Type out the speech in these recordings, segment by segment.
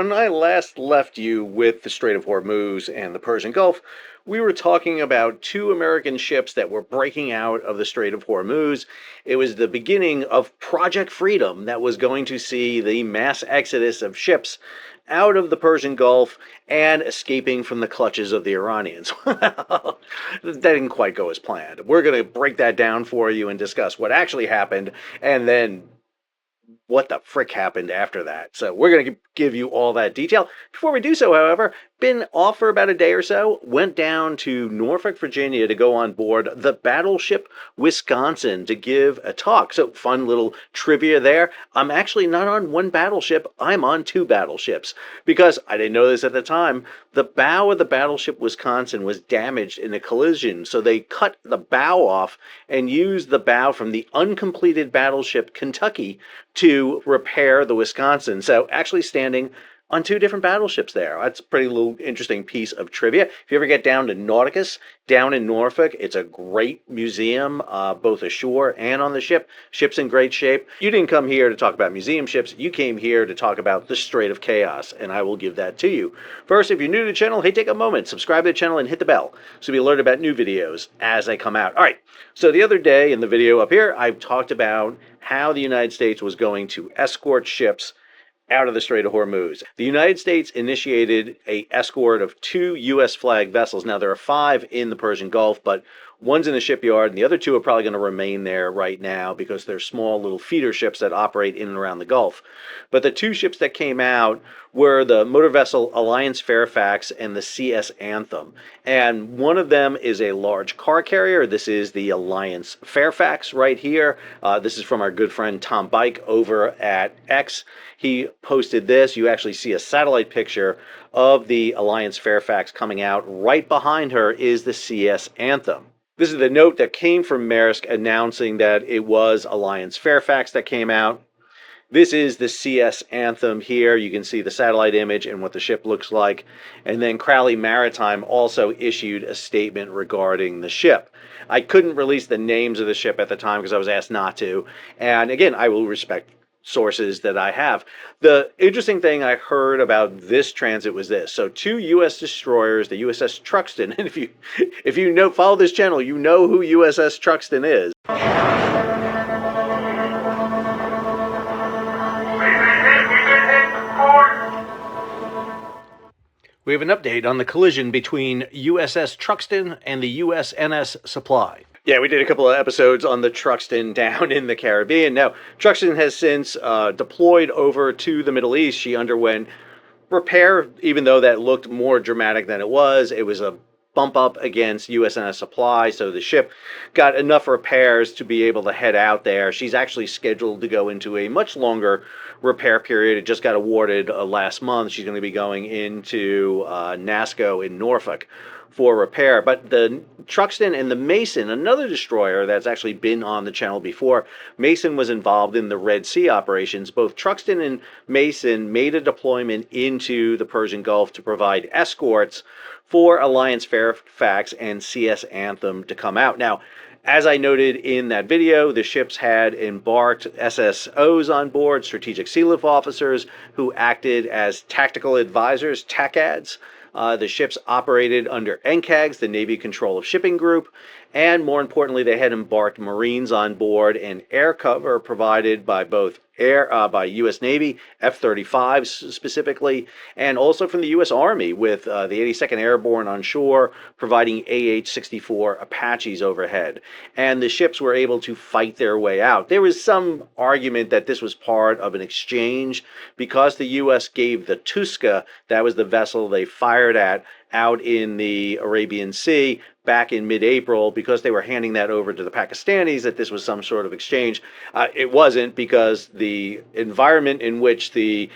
When I last left you with the Strait of Hormuz and the Persian Gulf, we were talking about two American ships that were breaking out of the Strait of Hormuz. It was the beginning of Project Freedom that was going to see the mass exodus of ships out of the Persian Gulf and escaping from the clutches of the Iranians. That didn't quite go as planned. We're going to break that down for you and discuss what actually happened and then what the frick happened after that. So we're going to give you all that detail. Before we do so, however, been off for about a day or so, went down to Norfolk, Virginia to go on board the battleship Wisconsin to give a talk. So fun little trivia there. I'm actually not on one battleship, I'm on two battleships because I didn't know this at the time. The bow of the battleship Wisconsin was damaged in a collision, so they cut the bow off and used the bow from the uncompleted battleship Kentucky to repair the Wisconsin. So actually standing on two different battleships there. That's a pretty little interesting piece of trivia. If you ever get down to Nauticus, down in Norfolk, it's a great museum, both ashore and on the ship. Ship's in great shape. You didn't come here to talk about museum ships. You came here to talk about the Strait of Chaos, and I will give that to you. First, if you're new to the channel, hey, take a moment, subscribe to the channel, and hit the bell so you'll be alerted about new videos as they come out. All right, so the other day in the video up here, I talked about how the United States was going to escort ships out of the Strait of Hormuz. The United States initiated an escort of two U.S. flag vessels. Now, there are 5 in the Persian Gulf, but one's in the shipyard, and the other 2 are probably going to remain there right now because they're small little feeder ships that operate in and around the Gulf. But the 2 ships that came out were the motor vessel Alliance Fairfax and the CS Anthem. And one of them is a large car carrier. This is the Alliance Fairfax right here. This is from our good friend Tom Bike over at X. He posted this. You actually see a satellite picture of the Alliance Fairfax coming out. Right behind her is the CS Anthem. This is the note that came from Maersk announcing that it was Alliance Fairfax that came out. This is the CS Anthem here. You can see the satellite image and what the ship looks like. And then Crowley Maritime also issued a statement regarding the ship. I couldn't release the names of the ship at the time because I was asked not to. And again, I will respect sources that I have. The interesting thing I heard about this transit was this. So 2 U.S. destroyers, the USS Truxtun, and if you know, follow this channel, you know who USS Truxtun is. We have an update on the collision between USS Truxtun and the USNS Supply. Yeah, we did a couple of episodes on the Truxtun down in the Caribbean. Now, Truxtun has since deployed over to the Middle East. She underwent repair, even though that looked more dramatic than it was. It was a bump up against USNS Supply, so the ship got enough repairs to be able to head out there. She's actually scheduled to go into a much longer repair period. It just got awarded last month. She's going to be going into NASCO in Norfolk for repair. But the Truxtun and the Mason, another destroyer that's actually been on the channel before, Mason was involved in the Red Sea operations. Both Truxtun and Mason made a deployment into the Persian Gulf to provide escorts for Alliance Fairfax and CS Anthem to come out. Now, as I noted in that video, the ships had embarked SSOs on board, Strategic Sea Lift Officers, who acted as tactical advisors, TACADs. The ships operated under NCAGs, the Navy Control of Shipping Group, and more importantly, they had embarked Marines on board and air cover provided by both by U.S. Navy, F-35s specifically, and also from the U.S. Army with the 82nd Airborne on shore providing AH-64 Apaches overhead. And the ships were able to fight their way out. There was some argument that this was part of an exchange because the U.S. gave the Tuska, that was the vessel they fired at, out in the Arabian Sea back in mid-April, because they were handing that over to the Pakistanis, that this was some sort of exchange. It wasn't, because the environment in which the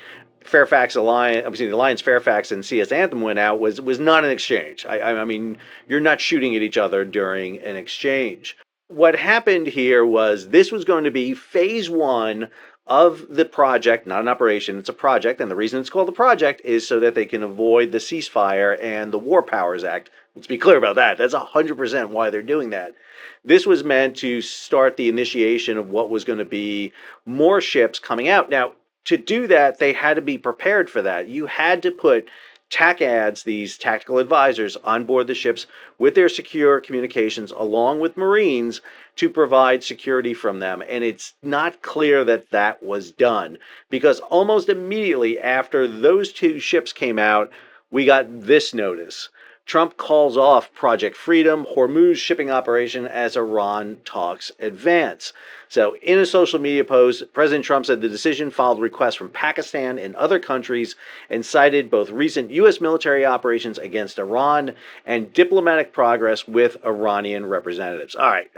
Alliance Fairfax and CS Anthem went out was not an exchange. I mean, you're not shooting at each other during an exchange. What happened here was this was going to be phase 1 of the project, not an operation, it's a project, and the reason it's called a project is so that they can avoid the ceasefire and the War Powers Act. Let's be clear about that. That's 100% why they're doing that. This was meant to start the initiation of what was going to be more ships coming out. Now, to do that, they had to be prepared for that. You had to put TACADs, these tactical advisors, on board the ships with their secure communications, along with Marines, to provide security from them. And it's not clear that that was done, because almost immediately after those two ships came out, we got this notice. Trump calls off Project Freedom, Hormuz shipping operation, as Iran talks advance. So, in a social media post, President Trump said the decision followed requests from Pakistan and other countries and cited both recent U.S. military operations against Iran and diplomatic progress with Iranian representatives. All right,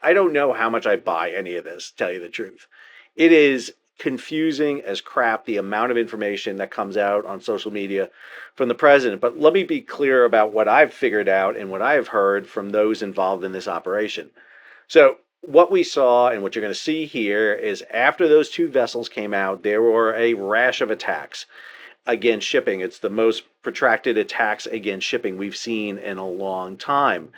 I don't know how much I buy any of this, to tell you the truth. It is confusing as crap, the amount of information that comes out on social media from the president. But let me be clear about what I've figured out and what I've heard from those involved in this operation. So, what we saw and what you're going to see here is after those two vessels came out, there were a rash of attacks against shipping. It's the most protracted attacks against shipping we've seen in a long time.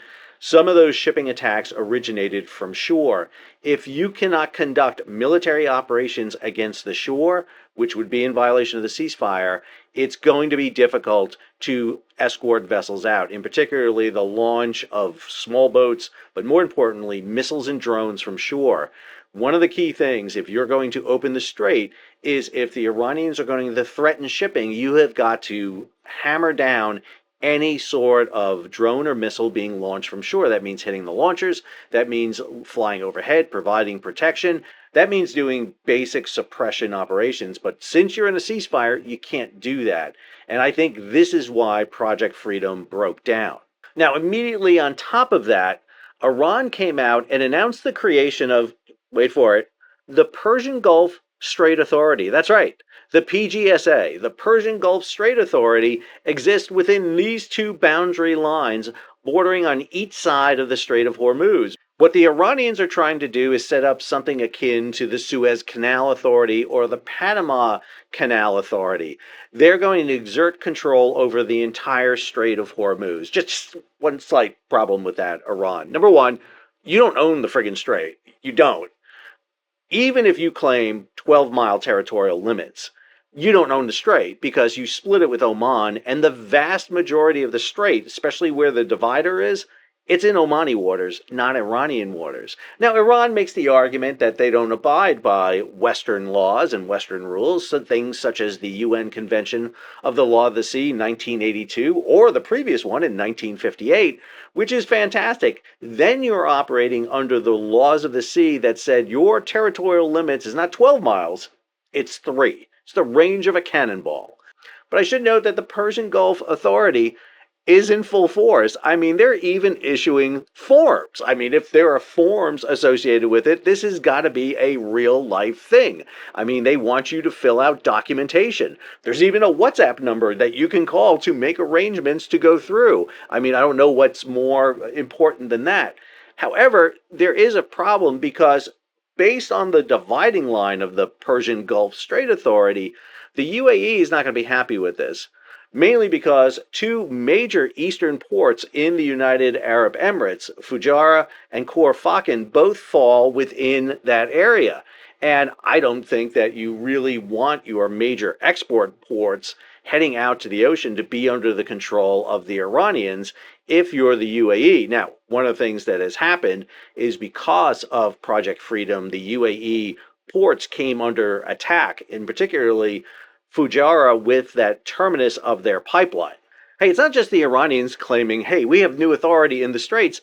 Some of those shipping attacks originated from shore. If you cannot conduct military operations against the shore, which would be in violation of the ceasefire, it's going to be difficult to escort vessels out, in particularly the launch of small boats, but more importantly, missiles and drones from shore. One of the key things, if you're going to open the strait, is if the Iranians are going to threaten shipping, you have got to hammer down any sort of drone or missile being launched from shore. That means hitting the launchers. That means flying overhead, providing protection. That means doing basic suppression operations. But since you're in a ceasefire, you can't do that. And I think this is why Project Freedom broke down. Now, immediately on top of that, Iran came out and announced the creation of, wait for it, the Persian Gulf Strait Authority. That's right. The PGSA, the Persian Gulf Strait Authority, exists within these two boundary lines bordering on each side of the Strait of Hormuz. What the Iranians are trying to do is set up something akin to the Suez Canal Authority or the Panama Canal Authority. They're going to exert control over the entire Strait of Hormuz. Just one slight problem with that, Iran. Number one, you don't own the friggin' strait. You don't. Even if you claim 12-mile territorial limits, you don't own the strait because you split it with Oman, and the vast majority of the strait, especially where the divider is, it's in Omani waters, not Iranian waters. Now, Iran makes the argument that they don't abide by Western laws and Western rules, so things such as the UN Convention of the Law of the Sea 1982 or the previous one in 1958, which is fantastic. Then you're operating under the laws of the sea that said your territorial limits is not 12 miles, it's 3. It's the range of a cannonball. But I should note that the Persian Gulf Authority is in full force. I mean, they're even issuing forms. I mean, if there are forms associated with it, this has got to be a real life thing. I mean, they want you to fill out documentation. There's even a WhatsApp number that you can call to make arrangements to go through. I mean, I don't know what's more important than that. However, there is a problem because based on the dividing line of the Persian Gulf Strait Authority, the UAE is not going to be happy with this. Mainly because two major eastern ports in the United Arab Emirates, Fujairah and Khor Fakkan, both fall within that area. And I don't think that you really want your major export ports heading out to the ocean to be under the control of the Iranians if you're the UAE. Now, one of the things that has happened is because of Project Freedom, the UAE ports came under attack, and particularly Fujairah with that terminus of their pipeline. Hey, it's not just the Iranians claiming, hey, we have new authority in the Straits.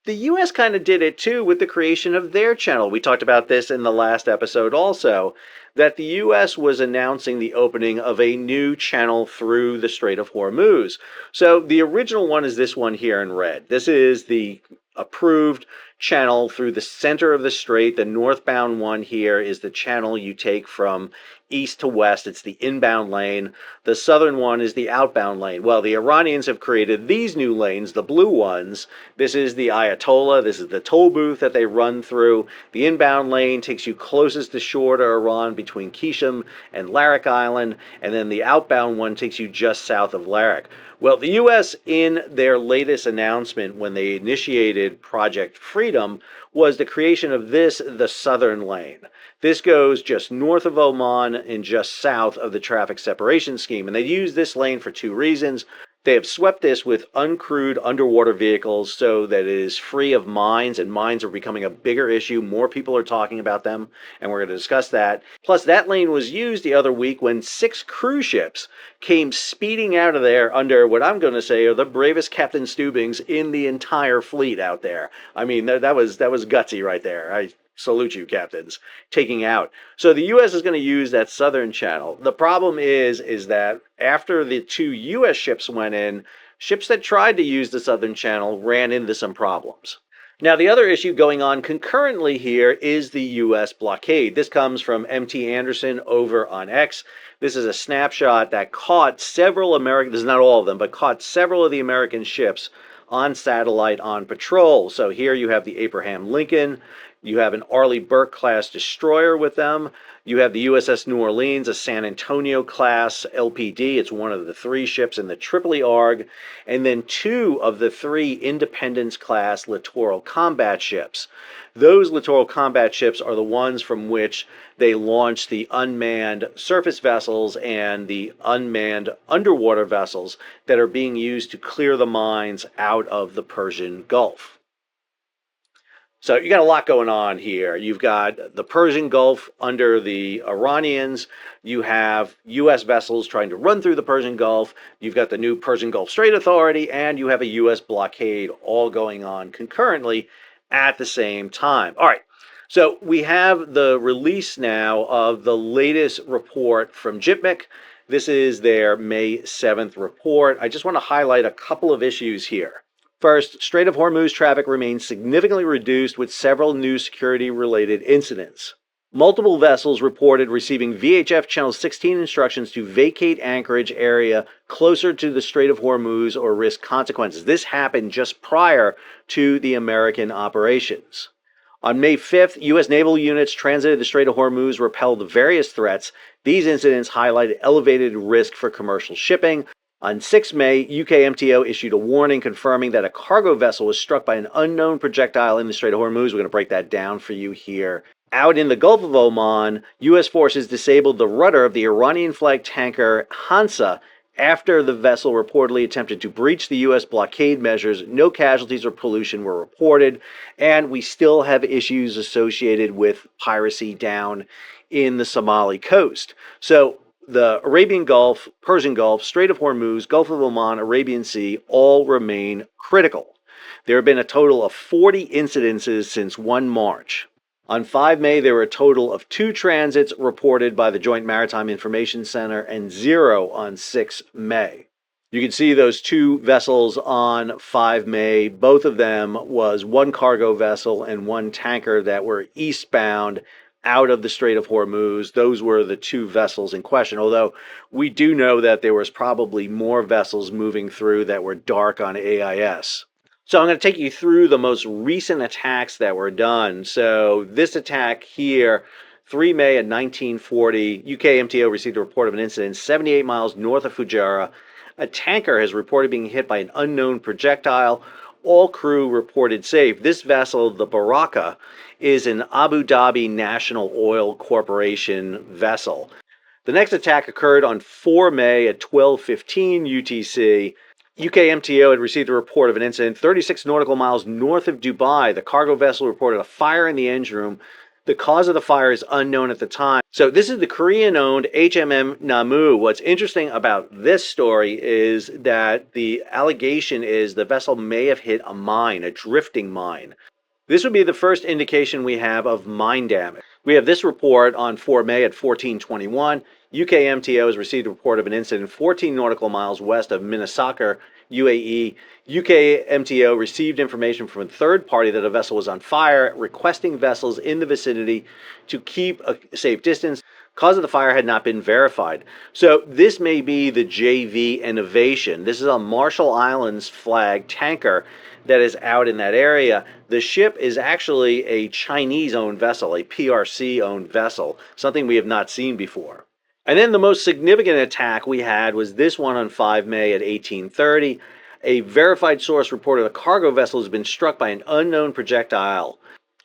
The U.S. kind of did it too with the creation of their channel. We talked about this in the last episode also, that the U.S. was announcing the opening of a new channel through the Strait of Hormuz. So the original one is this one here in red. This is the approved channel through the center of the strait. The northbound one here is the channel you take from east to west. It's the inbound lane. The southern one is the outbound lane. Well, the Iranians have created these new lanes, the blue ones. This is the Ayatollah. This is the toll booth that they run through. The inbound lane takes you closest to shore to Iran between Qishim and Larak Island, and then the outbound one takes you just south of Larak. Well, the U.S., in their latest announcement when they initiated Project Freedom, freedom was the creation of the southern lane. This goes just north of Oman and just south of the traffic separation scheme. And they use this lane for two reasons. They have swept this with uncrewed underwater vehicles so that it is free of mines, and mines are becoming a bigger issue. More people are talking about them, and we're going to discuss that. Plus, that lane was used the other week when 6 cruise ships came speeding out of there under what I'm going to say are the bravest Captain Steubings in the entire fleet out there. I mean, that was gutsy right there. I salute you, captains, taking out. So the U.S. is going to use that southern channel. The problem is that after the 2 U.S. ships went in, ships that tried to use the southern channel ran into some problems. Now, the other issue going on concurrently here is the U.S. blockade. This comes from M.T. Anderson over on X. This is a snapshot that caught several American, this is not all of them, but caught several of the American ships on satellite on patrol. So here you have the Abraham Lincoln. You have an Arleigh Burke class destroyer with them. You have the USS New Orleans, a San Antonio class LPD. It's one of the 3 ships in the Tripoli ARG. And then 2 of the 3 Independence class littoral combat ships. Those littoral combat ships are the ones from which they launched the unmanned surface vessels and the unmanned underwater vessels that are being used to clear the mines out of the Persian Gulf. So you got a lot going on here. You've got the Persian Gulf under the Iranians. You have U.S. vessels trying to run through the Persian Gulf. You've got the new Persian Gulf Strait Authority, and you have a U.S. blockade all going on concurrently at the same time. All right. So we have the release now of the latest report from JITMIC. This is their May 7th report. I just want to highlight a couple of issues here. First, Strait of Hormuz traffic remains significantly reduced with several new security-related incidents. Multiple vessels reported receiving VHF Channel 16 instructions to vacate anchorage area closer to the Strait of Hormuz or risk consequences. This happened just prior to the American operations. On May 5th, U.S. naval units transited the Strait of Hormuz repelled various threats. These incidents highlighted elevated risk for commercial shipping. On 6 May, UK MTO issued a warning confirming that a cargo vessel was struck by an unknown projectile in the Strait of Hormuz. We're going to break that down for you here. Out in the Gulf of Oman, U.S. forces disabled the rudder of the Iranian-flagged tanker Hansa after the vessel reportedly attempted to breach the U.S. blockade measures. No casualties or pollution were reported, and we still have issues associated with piracy down in the Somali coast. So the Arabian Gulf, Persian Gulf, Strait of Hormuz, Gulf of Oman, Arabian Sea all remain critical. There have been a total of 40 incidences since 1 March. On 5 May, there were a total of 2 transits reported by the Joint Maritime Information Center and 0 on 6 May. You can see those 2 vessels on 5 May. Both of them was 1 cargo vessel and 1 tanker that were eastbound out of the Strait of Hormuz. Those were the 2 vessels in question, although we do know that there was probably more vessels moving through that were dark on AIS. So I'm going to take you through the most recent attacks that were done. So this attack here, 3 May at 1940, UK MTO received a report of an incident 78 miles north of Fujairah. A tanker has reported being hit by an unknown projectile. All crew reported safe. This vessel, the Baraka, is an Abu Dhabi National Oil Corporation vessel. The next attack occurred on 4 May at 12:15 UTC. UK MTO had received a report of an incident 36 nautical miles north of Dubai. The cargo vessel reported a fire in the engine room. The cause of the fire is unknown at the time. So this is the Korean-owned HMM Namu. What's interesting about this story is that the allegation is the vessel may have hit a mine, a drifting mine. This would be the first indication we have of mine damage. We have this report on 4 May at 14:21. UK MTO has received a report of an incident 14 nautical miles west of Minnesota, UAE. UK MTO received information from a third party that a vessel was on fire, requesting vessels in the vicinity to keep a safe distance. Cause of the fire had not been verified. So this may be the JV Innovation. This is a Marshall Islands flag tanker that is out in that area. The ship is actually a Chinese-owned vessel, a PRC-owned vessel, something we have not seen before. And then the most significant attack we had was this one on 5 May at 18:30. A verified source reported a cargo vessel has been struck by an unknown projectile.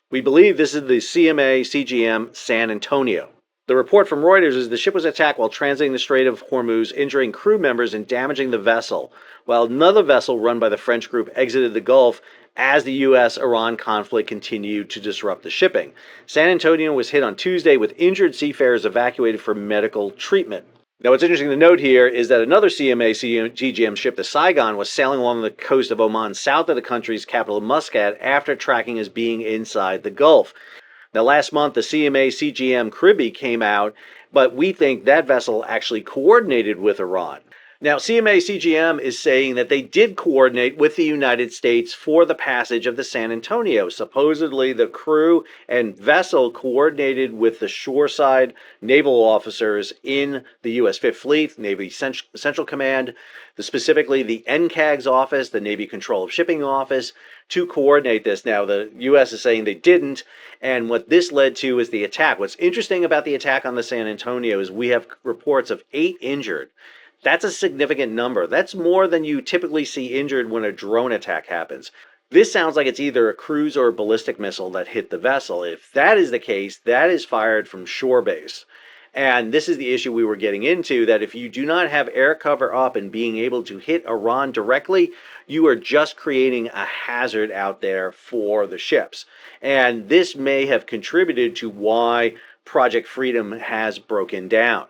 We believe this is the CMA CGM San Antonio. The report from Reuters is the ship was attacked while transiting the Strait of Hormuz, injuring crew members and damaging the vessel, while another vessel run by the French group exited the Gulf as the U.S.-Iran conflict continued to disrupt the shipping. San Antonio was hit on Tuesday with injured seafarers evacuated for medical treatment. Now, what's interesting to note here is that another CMA GGM ship, the Saigon, was sailing along the coast of Oman south of the country's capital, Muscat, after tracking as being inside the Gulf. Now, last month, the CMA CGM Caribbean came out, but we think that vessel actually coordinated with Iran. Now, CMA CGM is saying that they did coordinate with the United States for the passage of the San Antonio. Supposedly, the crew and vessel coordinated with the shoreside naval officers in the U.S. Fifth Fleet, Navy Central Command, specifically the NCAG's office, the Navy Control of Shipping Office, to coordinate this. Now, the U.S. is saying they didn't, and what this led to is the attack. What's interesting about the attack on the San Antonio is we have reports of 8 injured. That's a significant number. That's more than you typically see injured when a drone attack happens. This sounds like it's either a cruise or a ballistic missile that hit the vessel. If that is the case, that is fired from shore base. And this is the issue we were getting into, that if you do not have air cover up and being able to hit Iran directly, you are just creating a hazard out there for the ships. And this may have contributed to why Project Freedom has broken down.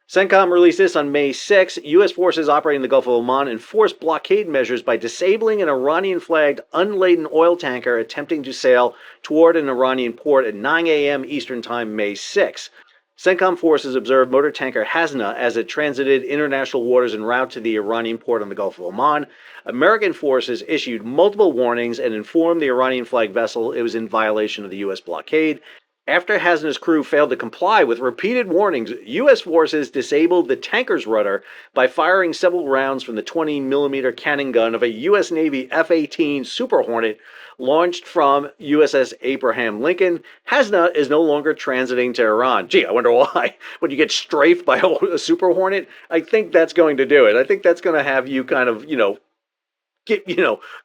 CENTCOM released this on May 6. U.S. forces operating in the Gulf of Oman enforced blockade measures by disabling an Iranian-flagged unladen oil tanker attempting to sail toward an Iranian port at 9 a.m. Eastern Time, May 6. CENTCOM forces observed motor tanker Hasna as it transited international waters en route to the Iranian port on the Gulf of Oman. American forces issued multiple warnings and informed the Iranian-flagged vessel it was in violation of the U.S. blockade. After Hasna's crew failed to comply with repeated warnings, U.S. forces disabled the tanker's rudder by firing several rounds from the 20mm cannon gun of a U.S. Navy F-18 Super Hornet launched from USS Abraham Lincoln. Hasna is no longer transiting to Iran. Gee, I wonder why. When you get strafed by a Super Hornet, I think that's going to do it. I think that's going to have you kind of,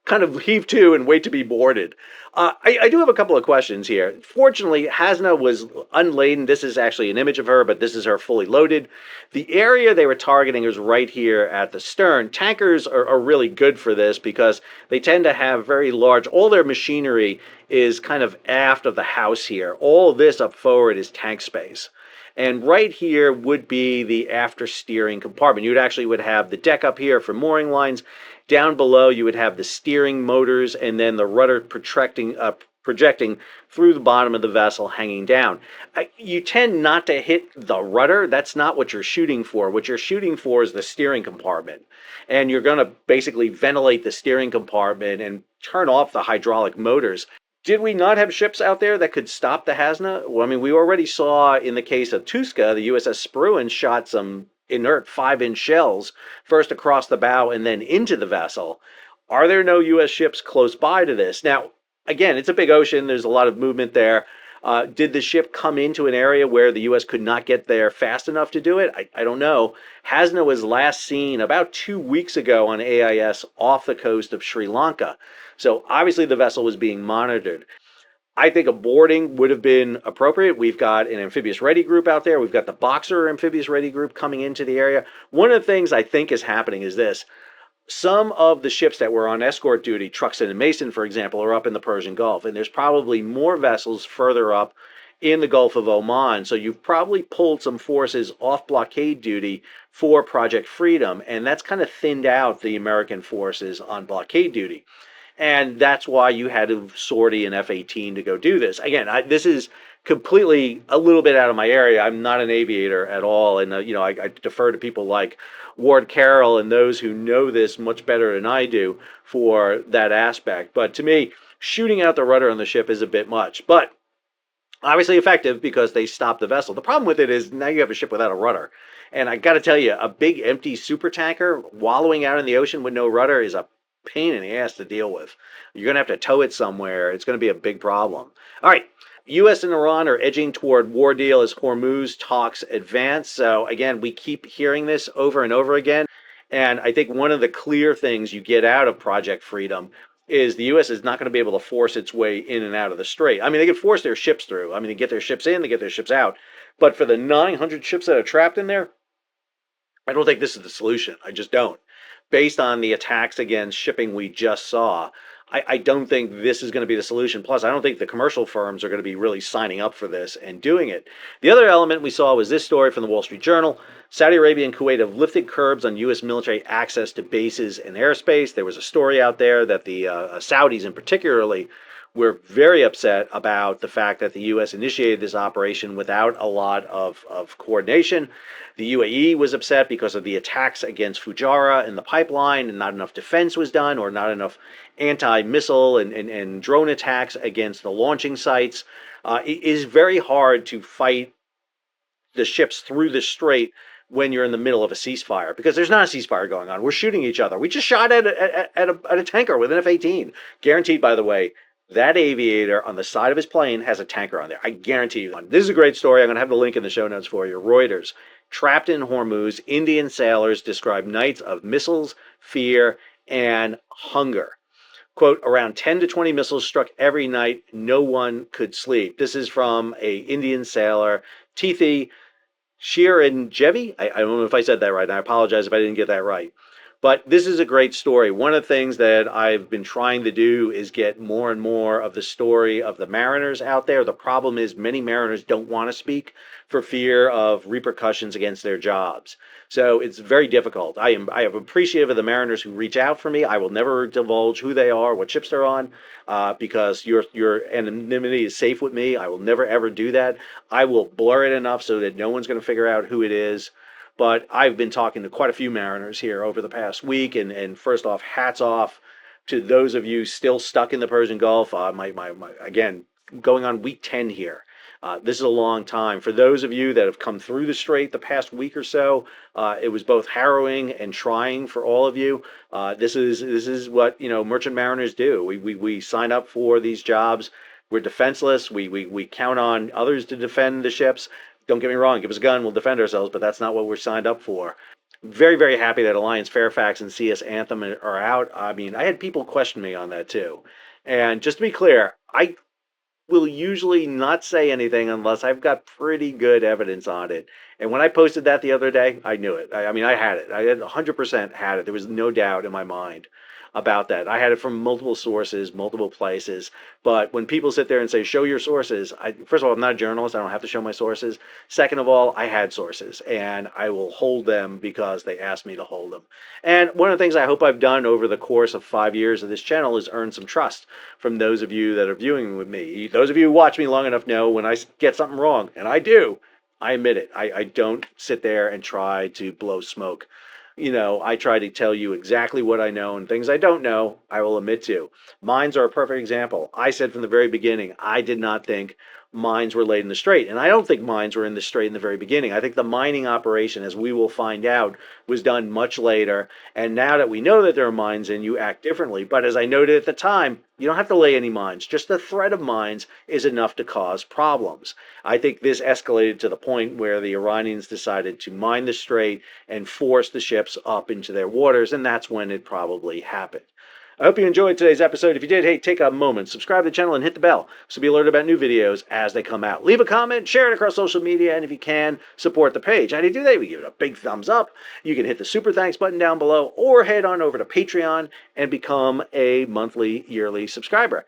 kind of heave to and wait to be boarded. I do have a couple of questions here. Fortunately, Hasna was unladen. This is actually an image of her, but this is her fully loaded. The area they were targeting is right here at the stern. Tankers are really good for this because they tend to have very large, all their machinery is kind of aft of the house here. All this up forward is tank space. And right here would be the after steering compartment. You would have the deck up here for mooring lines. Down below, you would have the steering motors and then the rudder projecting through the bottom of the vessel, hanging down. You tend not to hit the rudder. That's not what you're shooting for. What you're shooting for is the steering compartment. And you're going to basically ventilate the steering compartment and turn off the hydraulic motors. Did we not have ships out there that could stop the Hasna? Well, I mean, we already saw in the case of Tuska, the USS Spruan shot some inert 5-inch shells, first across the bow and then into the vessel. Are there no U.S. ships close by to this? Now, again, it's a big ocean. There's a lot of movement there. Did the ship come into an area where the U.S. could not get there fast enough to do it? I don't know. Hasna was last seen about 2 weeks ago on AIS off the coast of Sri Lanka. So obviously the vessel was being monitored. I think a boarding would have been appropriate. We've got an amphibious ready group out there. We've got the Boxer amphibious ready group coming into the area. One of the things I think is happening is this. Some of the ships that were on escort duty, Truxton and Mason, for example, are up in the Persian Gulf. And there's probably more vessels further up in the Gulf of Oman. So you've probably pulled some forces off blockade duty for Project Freedom. And that's kind of thinned out the American forces on blockade duty. And that's why you had a sortie and F-18 to go do this. Again, this is completely a little bit out of my area. I'm not an aviator at all. And, I defer to people like Ward Carroll and those who know this much better than I do for that aspect. But to me, shooting out the rudder on the ship is a bit much. But obviously effective because they stopped the vessel. The problem with it is now you have a ship without a rudder. And I got to tell you, a big empty supertanker wallowing out in the ocean with no rudder is a pain in the ass to deal with. You're going to have to tow it somewhere. It's going to be a big problem. All right. U.S. and Iran are edging toward war deal as Hormuz talks advance. So again, we keep hearing this over and over again. And I think one of the clear things you get out of Project Freedom is the U.S. is not going to be able to force its way in and out of the strait. I mean, they can force their ships through. I mean, they get their ships in, they get their ships out. But for the 900 ships that are trapped in there, I don't think this is the solution. I just don't. Based on the attacks against shipping we just saw, I don't think this is going to be the solution. Plus, I don't think the commercial firms are going to be really signing up for this and doing it. The other element we saw was this story from the Wall Street Journal. Saudi Arabia and Kuwait have lifted curbs on U.S. military access to bases and airspace. There was a story out there that the Saudis, in particularly, were very upset about the fact that the U.S. initiated this operation without a lot of coordination. The UAE was upset because of the attacks against Fujairah and the pipeline, and not enough defense was done, or not enough anti-missile and drone attacks against the launching sites. It is very hard to fight the ships through the strait when you're in the middle of a ceasefire, because there's not a ceasefire going on. We're shooting each other. We just shot at a tanker with an F-18. Guaranteed, by the way, that aviator on the side of his plane has a tanker on there. I guarantee you. This is a great story. I'm going to have the link in the show notes for you. Reuters. Trapped in Hormuz, Indian sailors describe nights of missiles, fear, and hunger. Quote, around 10 to 20 missiles struck every night. No one could sleep. This is from a Indian sailor, Tithi Shiranjevi. I don't know if I said that right. I apologize if I didn't get that right. But this is a great story. One of the things that I've been trying to do is get more and more of the story of the mariners out there. The problem is many mariners don't want to speak for fear of repercussions against their jobs. So it's very difficult. I am appreciative of the mariners who reach out for me. I will never divulge who they are, what ships they're on, because your anonymity is safe with me. I will never ever do that. I will blur it enough so that no one's going to figure out who it is. But I've been talking to quite a few mariners here over the past week, and first off, hats off to those of you still stuck in the Persian Gulf. Again, going on week 10 here. This is a long time. For those of you that have come through the strait the past week or so, it was both harrowing and trying for all of you. This is what merchant mariners do. We sign up for these jobs. We're defenseless. We count on others to defend the ships. Don't get me wrong, give us a gun, we'll defend ourselves, but that's not what we're signed up for. Very, very happy that Alliance Fairfax and CS Anthem are out. I mean, I had people question me on that too. And just to be clear, I will usually not say anything unless I've got pretty good evidence on it. And when I posted that the other day, I knew it. I mean, I had it. I had 100% had it. There was no doubt in my mind about that. I had it from multiple sources, multiple places. But when people sit there and say, show your sources, first of all, I'm not a journalist. I don't have to show my sources. Second of all, I had sources, and I will hold them because they asked me to hold them. And one of the things I hope I've done over the course of 5 years of this channel is earn some trust from those of you that are viewing with me. Those of you who watch me long enough know when I get something wrong, and I do, I admit it. I don't sit there and try to blow smoke. I try to tell you exactly what I know, and things I don't know, I will admit to. Mines are a perfect example. I said from the very beginning, I did not think mines were laid in the strait. And I don't think mines were in the strait in the very beginning. I think the mining operation, as we will find out, was done much later. And now that we know that there are mines in, you act differently. But as I noted at the time, you don't have to lay any mines. Just the threat of mines is enough to cause problems. I think this escalated to the point where the Iranians decided to mine the strait and force the ships up into their waters, and that's when it probably happened. I hope you enjoyed today's episode. If you did, hey, take a moment, subscribe to the channel and hit the bell so be alerted about new videos as they come out. Leave a comment, share it across social media, and if you can, support the page. How do you do that? We give it a big thumbs up. You can hit the super thanks button down below or head on over to Patreon and become a monthly, yearly subscriber.